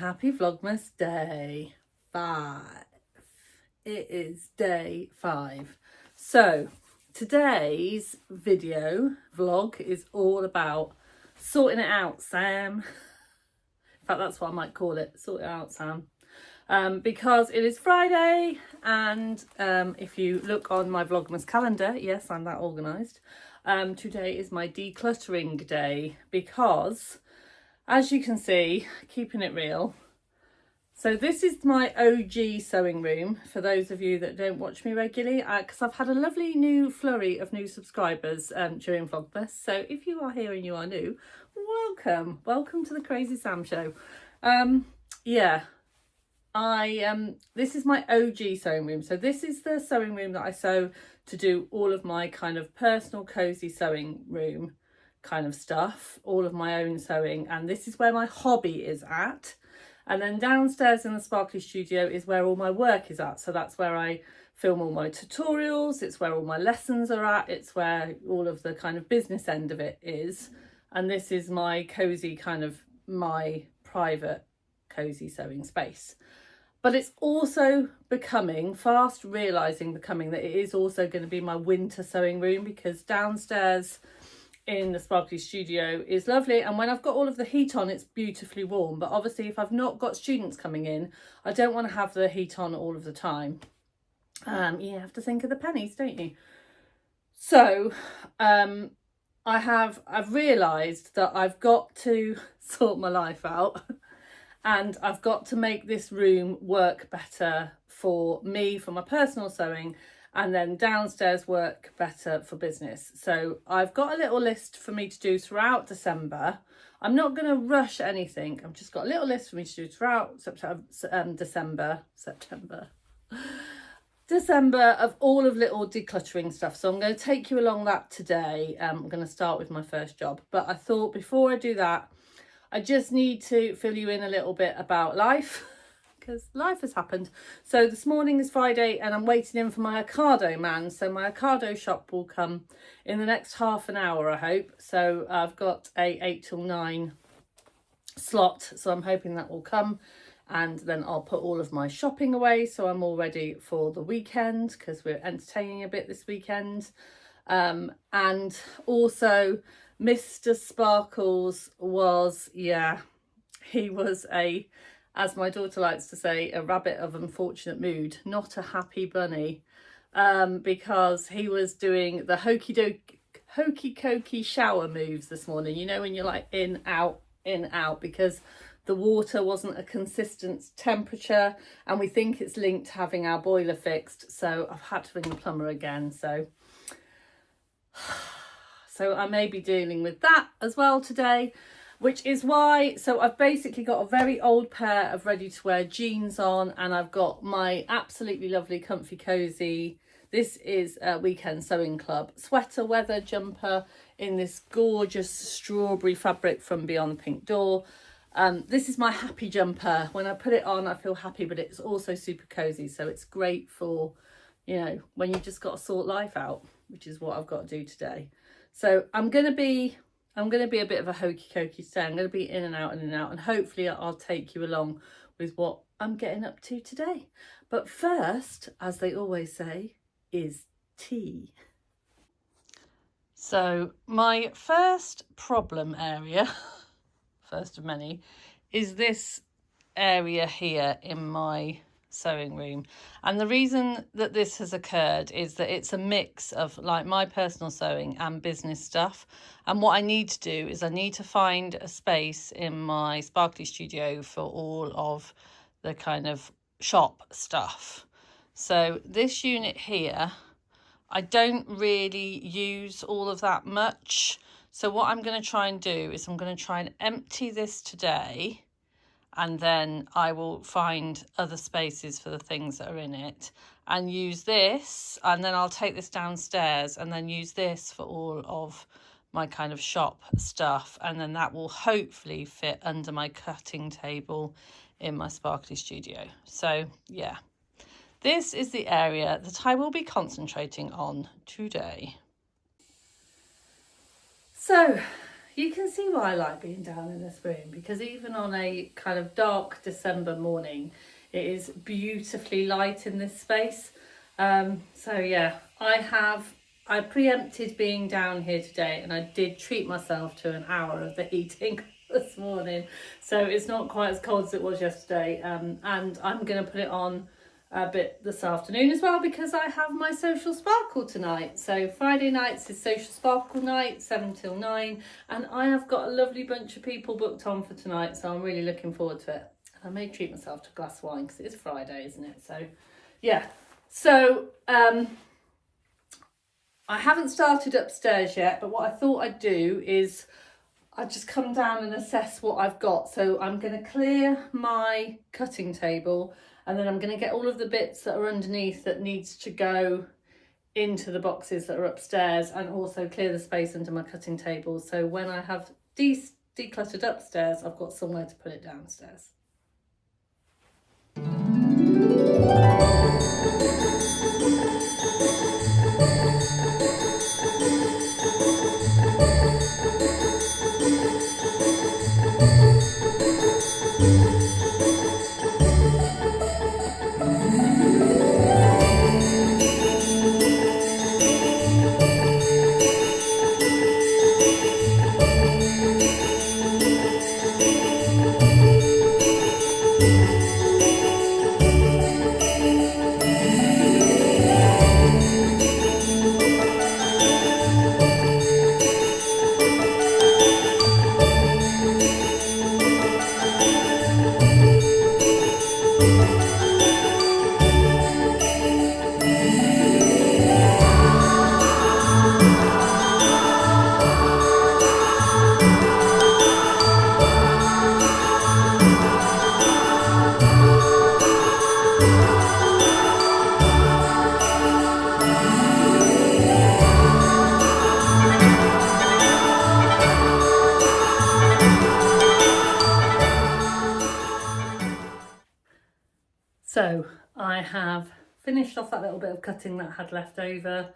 happy Vlogmas day 5. It is day 5. So today's vlog is all about sorting it out, Sam. In fact, that's what I might call it, sort it out, Sam. Because it is Friday, and if you look on my Vlogmas calendar, yes, I'm that organised. Today is my decluttering day because, as you can see, keeping it real. So this is my OG sewing room, for those of you that don't watch me regularly, because I've had a lovely new flurry of new subscribers during Vlogmas. So if you are here and you are new, welcome to the Crazy Sam Show. This is my OG sewing room. So this is the sewing room that I sew to do all of my kind of personal cozy sewing room kind of stuff, all of my own sewing, and this is where my hobby is at. And then downstairs in the Sparkly studio is where all my work is at. So that's where I film all my tutorials, it's where all my lessons are at, it's where all of the kind of business end of it is. And this is my cozy kind of, my private cozy sewing space. But it's also becoming that it is also going to be my winter sewing room, because downstairs in the Sparkly studio is lovely, and when I've got all of the heat on, it's beautifully warm. But obviously if I've not got students coming in, I don't want to have the heat on all of the time. You have to think of the pennies, don't you? So I've realised that I've got to sort my life out and I've got to make this room work better for me, for my personal sewing, and then downstairs work better for business. So I've got a little list for me to do throughout December. I'm not going to rush anything. I've just got a little list for me to do throughout December of all of little decluttering stuff. So I'm going to take you along that today. I'm going to start with my first job. But I thought before I do that, I just need to fill you in a little bit about life, because life has happened. So this morning is Friday and I'm waiting in for my Ocado man. So my Ocado shop will come in the next half an hour, I hope. So I've got a 8 till 9 slot. So I'm hoping that will come, and then I'll put all of my shopping away. So I'm all ready for the weekend, because we're entertaining a bit this weekend. And also Mr. Sparkles was, he was as my daughter likes to say, a rabbit of unfortunate mood, not a happy bunny, because he was doing the hokey cokey shower moves this morning. You know, when you're like in, out, because the water wasn't a consistent temperature, and we think it's linked to having our boiler fixed. So I've had to ring the plumber again. So I may be dealing with that as well today, which is why, so I've basically got a very old pair of ready to wear jeans on, and I've got my absolutely lovely comfy cozy, this is a Weekend Sewing Club sweater weather jumper in this gorgeous strawberry fabric from Beyond the Pink Door. This is my happy jumper. When I put it on, I feel happy, but it's also super cozy. So it's great for, you know, when you've just got to sort life out, which is what I've got to do today. So I'm going to be a bit of a hokey cokey today. I'm going to be in and out, and hopefully I'll take you along with what I'm getting up to today. But first, as they always say, is tea. So my first problem area, first of many, is this area here in my sewing room. And the reason that this has occurred is that it's a mix of like my personal sewing and business stuff. And what I need to do is I need to find a space in my Sparkly studio for all of the kind of shop stuff. So this unit here, I don't really use all of that much. So what I'm going to try and do is I'm going to try and empty this today, and then I will find other spaces for the things that are in it and use this, and then I'll take this downstairs and then use this for all of my kind of shop stuff, and then that will hopefully fit under my cutting table in my Sparkly studio. So yeah, this is the area that I will be concentrating on today. So You can see why I like being down in this room, because even on a kind of dark December morning, it is beautifully light in this space. So yeah, I preempted being down here today, and I did treat myself to an hour of the heating this morning. So it's not quite as cold as it was yesterday. And I'm going to put it on a bit this afternoon as well, because I have my social sparkle tonight. So Friday nights is social sparkle night, 7 till 9, and I have got a lovely bunch of people booked on for tonight, so I'm really looking forward to it. And I may treat myself to a glass of wine because it is Friday, isn't it? So yeah, so I haven't started upstairs yet, but what I thought I'd do is I'd just come down and assess what I've got. So I'm going to clear my cutting table, and then I'm going to get all of the bits that are underneath that needs to go into the boxes that are upstairs, and also clear the space under my cutting table. So when I have decluttered upstairs, I've got somewhere to put it downstairs. So I have finished off that little bit of cutting that I had left over,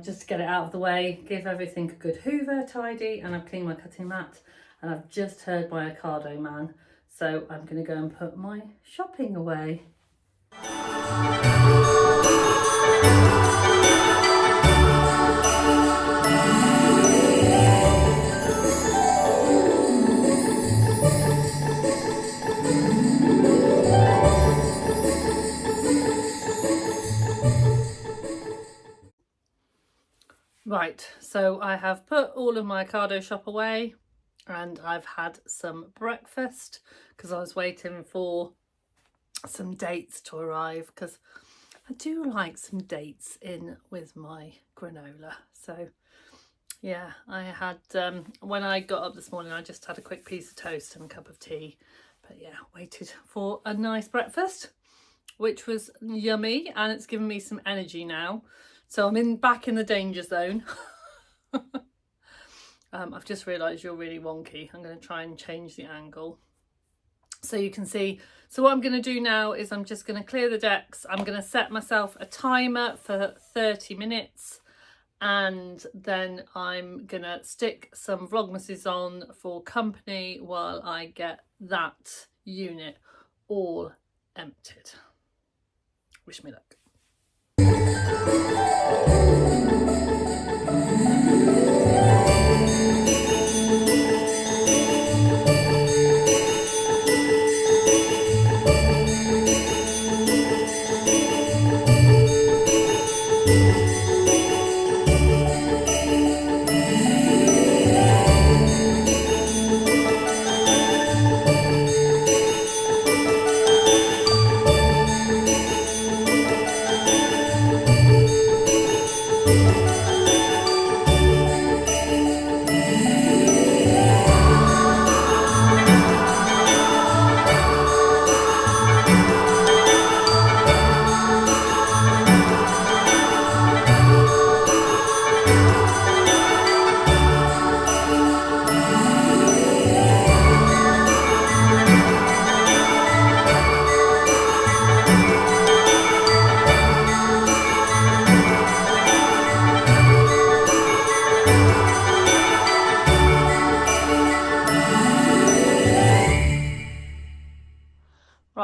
just to get it out of the way, give everything a good hoover, tidy, and I've cleaned my cutting mat, and I've just heard my Ocado man. So I'm going to go and put my shopping away. Right, so I have put all of my Ocado shop away, and I've had some breakfast because I was waiting for some dates to arrive, because I do like some dates in with my granola. So yeah, I had when I got up this morning, I just had a quick piece of toast and a cup of tea, but yeah, waited for a nice breakfast, which was yummy, and it's given me some energy now. So I'm back in the danger zone. I've just realised you're really wonky. I'm going to try and change the angle so you can see. So what I'm going to do now is I'm just going to clear the decks. I'm going to set myself a timer for 30 minutes, and then I'm going to stick some Vlogmases on for company while I get that unit all emptied. Wish me luck.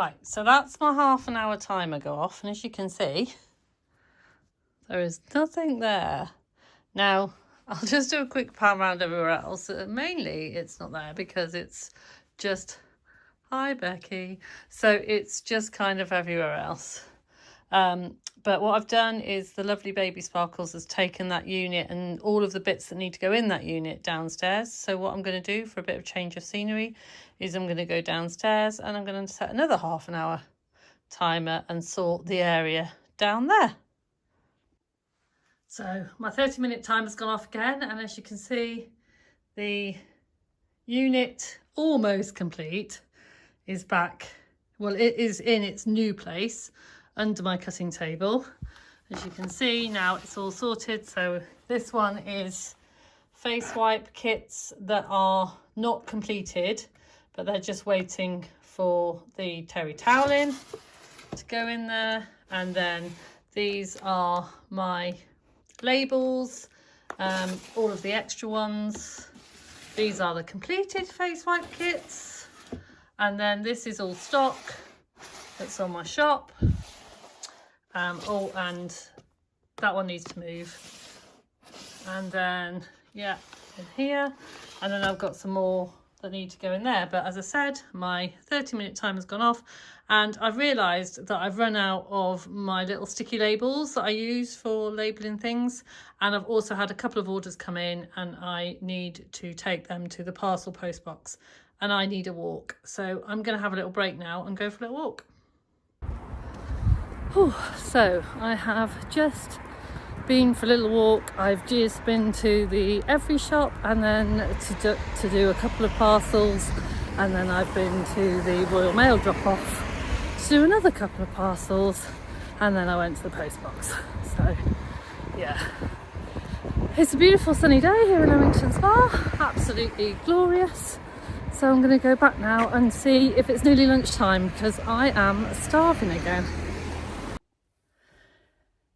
Right, so that's my half-an-hour timer go off, and as you can see, there is nothing there. Now, I'll just do a quick pan around everywhere else. Mainly, it's not there because it's just, hi Becky. So it's just kind of everywhere else. But what I've done is the lovely Baby Sparkles has taken that unit and all of the bits that need to go in that unit downstairs. So what I'm going to do for a bit of change of scenery is I'm going to go downstairs and I'm going to set another half-an-hour timer and sort the area down there. So my 30-minute timer's gone off again, and as you can see, the unit almost complete is back. Well, it is in its new place under my cutting table. As you can see, now it's all sorted. So this one is face wipe kits that are not completed, but they're just waiting for the terry toweling to go in there. And then these are my labels, all of the extra ones. These are the completed face wipe kits, and then this is all stock that's on my shop. Oh, and that one needs to move, and then yeah, in here, and then I've got some more that need to go in there. But as I said, my 30-minute time has gone off, and I've realised that I've run out of my little sticky labels that I use for labelling things, and I've also had a couple of orders come in and I need to take them to the parcel post box, and I need a walk. So I'm going to have a little break now and go for a little walk. So I have just been for a little walk. I've just been to the Every shop and then to do a couple of parcels, and then I've been to the Royal Mail drop off to do another couple of parcels, and then I went to the post box. So yeah, it's a beautiful sunny day here in Leamington Spa, absolutely glorious. So I'm going to go back now and see if it's nearly lunchtime because I am starving again.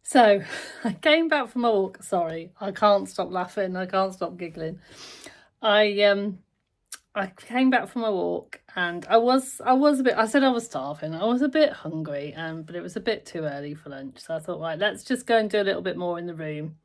So I came back from a walk. Sorry, I can't stop laughing. I can't stop giggling. I came back from a walk and I was a bit, I said I was starving. I was a bit hungry, but it was a bit too early for lunch. So I thought, right, let's just go and do a little bit more in the room.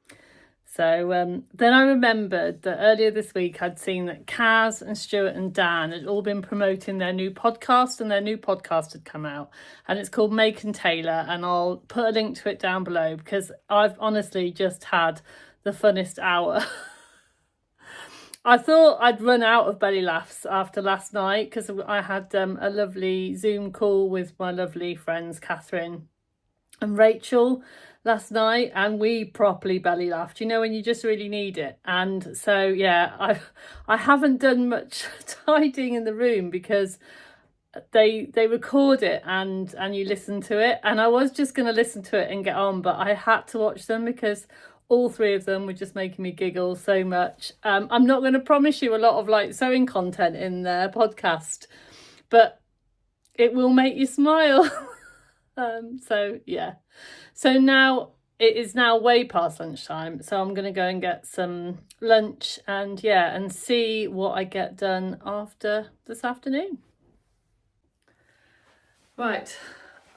So then I remembered that earlier this week I'd seen that Kaz and Stuart and Dan had all been promoting their new podcast, and their new podcast had come out, and it's called Make and Tailor, and I'll put a link to it down below because I've honestly just had the funnest hour. I thought I'd run out of belly laughs after last night because I had a lovely Zoom call with my lovely friends Catherine and Rachel last night, and we properly belly laughed, you know, when you just really need it. And so yeah, I haven't done much tidying in the room because they record it and you listen to it, and I was just going to listen to it and get on, but I had to watch them because all three of them were just making me giggle so much. I'm not going to promise you a lot of like sewing content in their podcast, but it will make you smile. So yeah, so now it is now way past lunchtime, so I'm going to go and get some lunch and yeah, and see what I get done after this afternoon. Right,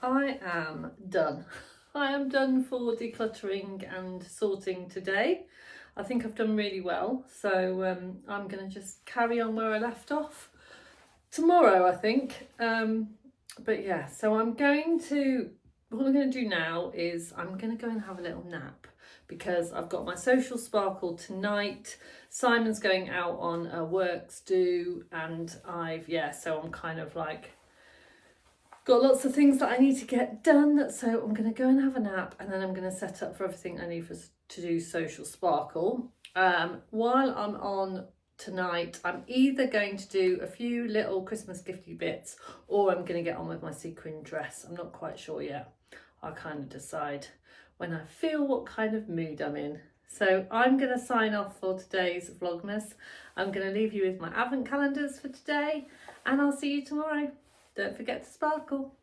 I am done. I am done for decluttering and sorting today. I think I've done really well, so I'm going to just carry on where I left off tomorrow, I think. But yeah, so what I'm going to do now is I'm going to go and have a little nap because I've got my social sparkle tonight. Simon's going out on a works do, and so I'm kind of like got lots of things that I need to get done. So I'm going to go and have a nap, and then I'm going to set up for everything I need to do social sparkle. While I'm on tonight, I'm either going to do a few little Christmas gifty bits or I'm going to get on with my sequin dress. I'm not quite sure yet. I'll kind of decide when I feel what kind of mood I'm in. So I'm going to sign off for today's Vlogmas. I'm going to leave you with my advent calendars for today, and I'll see you tomorrow. Don't forget to sparkle.